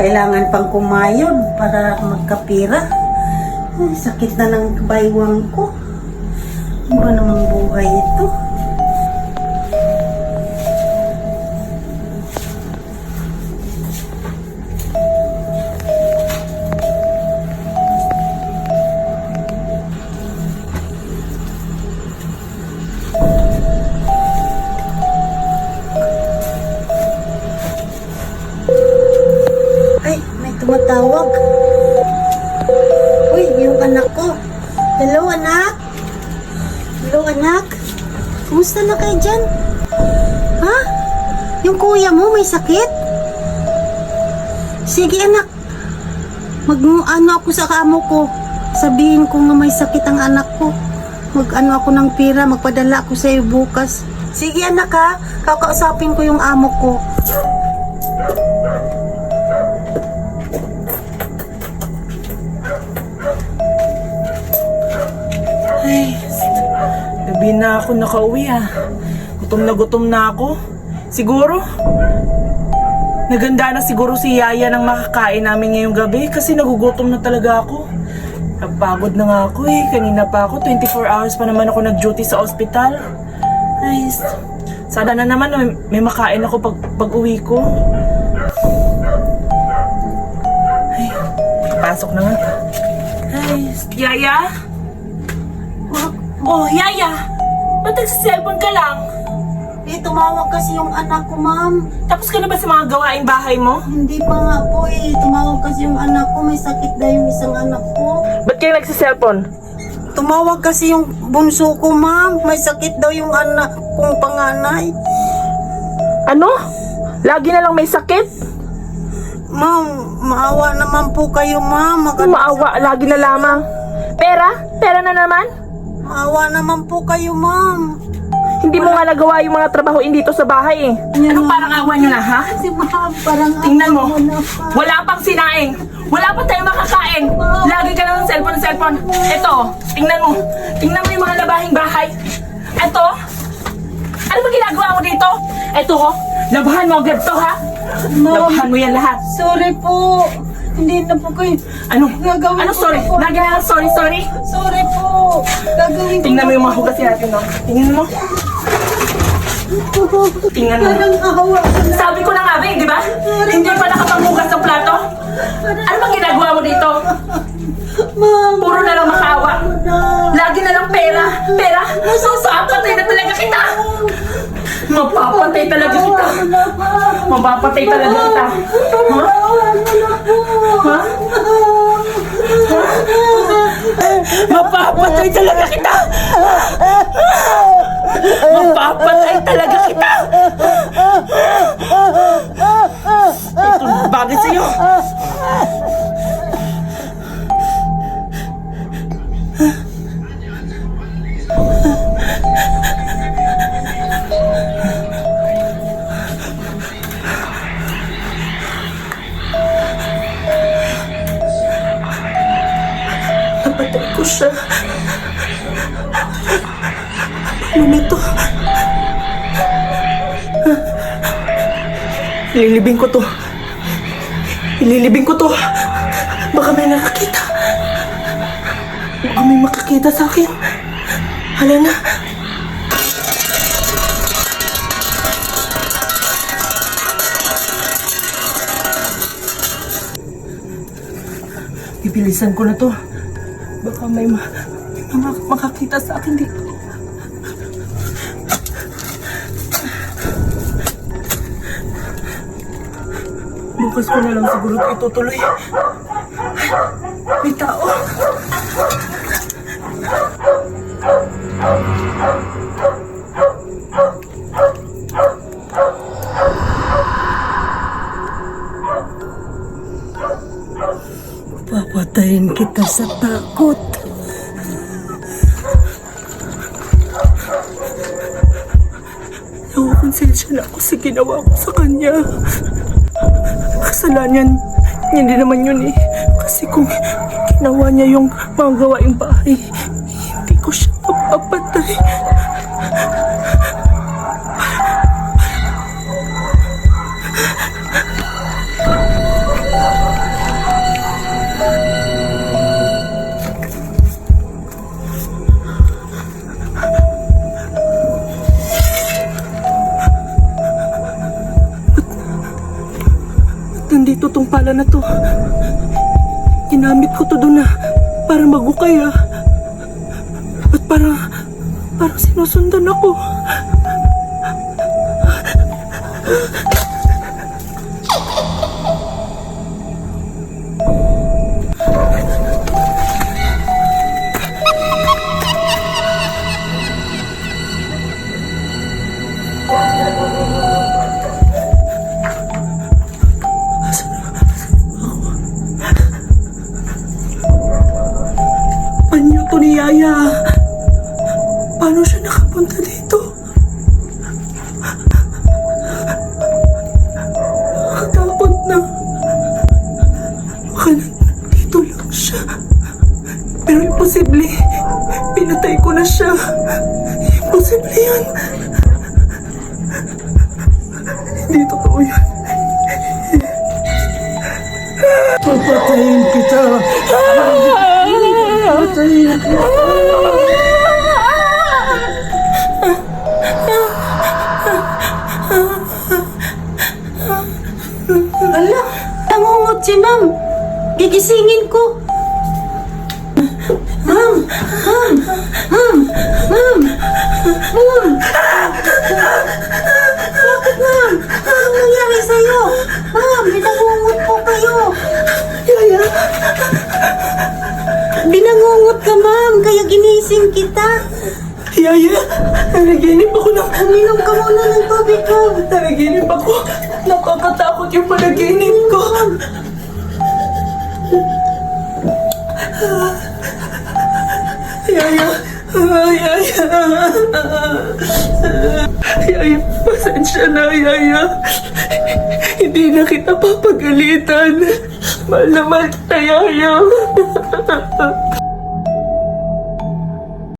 kailangan pang kumayod para magkapira. Ay, sakit na ng baywang ko. Ano ba namang buhay ito? Ay, may tumatawag. Uy, yung anak ko. Hello, anak. Hello, anak. Kumusta na kayo dyan? Ha? Yung kuya mo may sakit? Sige, anak. Mag-ano ako sa kamo ko. Sabihin ko nga may sakit ang anak ko. Mag-ano ako ng pira. Magpadala ako sa iyo bukas. Sige, anak, ha. Kakausapin ko yung amo ko. Ay, gabi na ako nakauwi ah. Gutom na ako. Siguro, naganda na siguro si Yaya ng makakain namin ngayong gabi kasi nagugutom na talaga ako. Napagod na nga ako eh. Kanina pa ako, 24 hours pa naman ako nag-duty sa ospital. Ay, sana na naman may makain ako pag uwi ko. Ay, pasok na nga. Ay, Yaya? Oh, Yaya! Ba't nagsiselfon ka lang? Tumawag kasi yung anak ko, ma'am. Tapos ka na ba sa mga gawaing bahay mo? Hindi pa nga po eh. Tumawag kasi yung anak ko. May sakit daw yung isang anak ko. Ba't kayo nagsiselfon? Tumawag kasi yung bunso ko, ma'am. May sakit daw yung anak kong panganay. Ano? Lagi na lang may sakit? Ma'am, maawa naman po kayo, ma'am. Maawa, lagi na lamang. Pera? Pera na naman? Maawa naman po kayo, ma'am. Hindi mo nga nagawa yung mga trabahoin dito sa bahay eh. Anong parang awa nyo na, ha? Si ma'am, parang Tingnan mo, awa na pa. wala pang sinaing. Wala pa tayong makakain. Lagi ka lang ng cellphone. Ito, tingnan mo. Tingnan mo yung mga labahing bahay. Ito, ano ba ginagawa mo dito? Ito, labahan mo agad to, ha? Labahan mo yan lahat. Sorry po. Hindi na po kayo. Ano? Gagawin Ano ko sorry? na po. Lagi na lang sorry. Sorry po. Gagawin ko Tingnan mo na yung po. mga hugasin natin, no? Tingnan mo. Tingnan mo. Parang awa na. Sabi ko na nga, babe, di ba? Hindi pa nakapaghugas ng plato. Ano bang ginagawa mo dito? Ma'am. Puro na lang makaawa. Lagi na lang pera. Pera? Mapapatay na talaga kita. Mapapatay talaga kita. Mapapatay talaga kita. Ha? Ha? Mapapatay talaga kita. Mapapatay talaga kita. Ito bagay sa'yo. Napatay ko siya. Ano nito? Ililibing ko to. Ililibing ko to. Baka may nakakita. Baka may makakita sa akin. Hala na. Ibilisan ko na to. Baka may makakita sa akin dito. Bukas ko na lang siguro ito tuloy. May tao. Papatayin kita sa takot. Nakukonsensya na ako sa ginawa ko sa kanya. Kasalanan niya hindi naman yun eh. Kasi kung ginawa niya yung mga gawaing bahay, hindi ko siya mapapatay. tong pala na to. Ginamit ko to doon na para magukay At parang sinusundan ako. Anyo to ni Yaya? Paano siya nakapunta dito? Nakatakot na. Baka dito lang siya. Pero imposible. Pinatay ko na siya. Imposible yan. Hindi totoo yan. Papatayin kita. Papatayin kita. Ala, nangungot si ma'am. Gigisingin ko. Ma'am! Ma'am! Ma'am! Ma'am! Ma'am! Bakit ma'am? Anong nangyari sa'yo? Ma'am, binangungot po kayo. Yaya, Binangungot ka ma'am, kaya ginising kita. Yaya, nanaginip ako ng... Uminom ka muna ng tubig ko. Nanaginip ako. Nakakatakot yung panaginip ko. Yaya, Yaya. Yaya, pasensya na, Yaya. Hindi na kita papagalitan. Mahal na mahal kita, Yaya.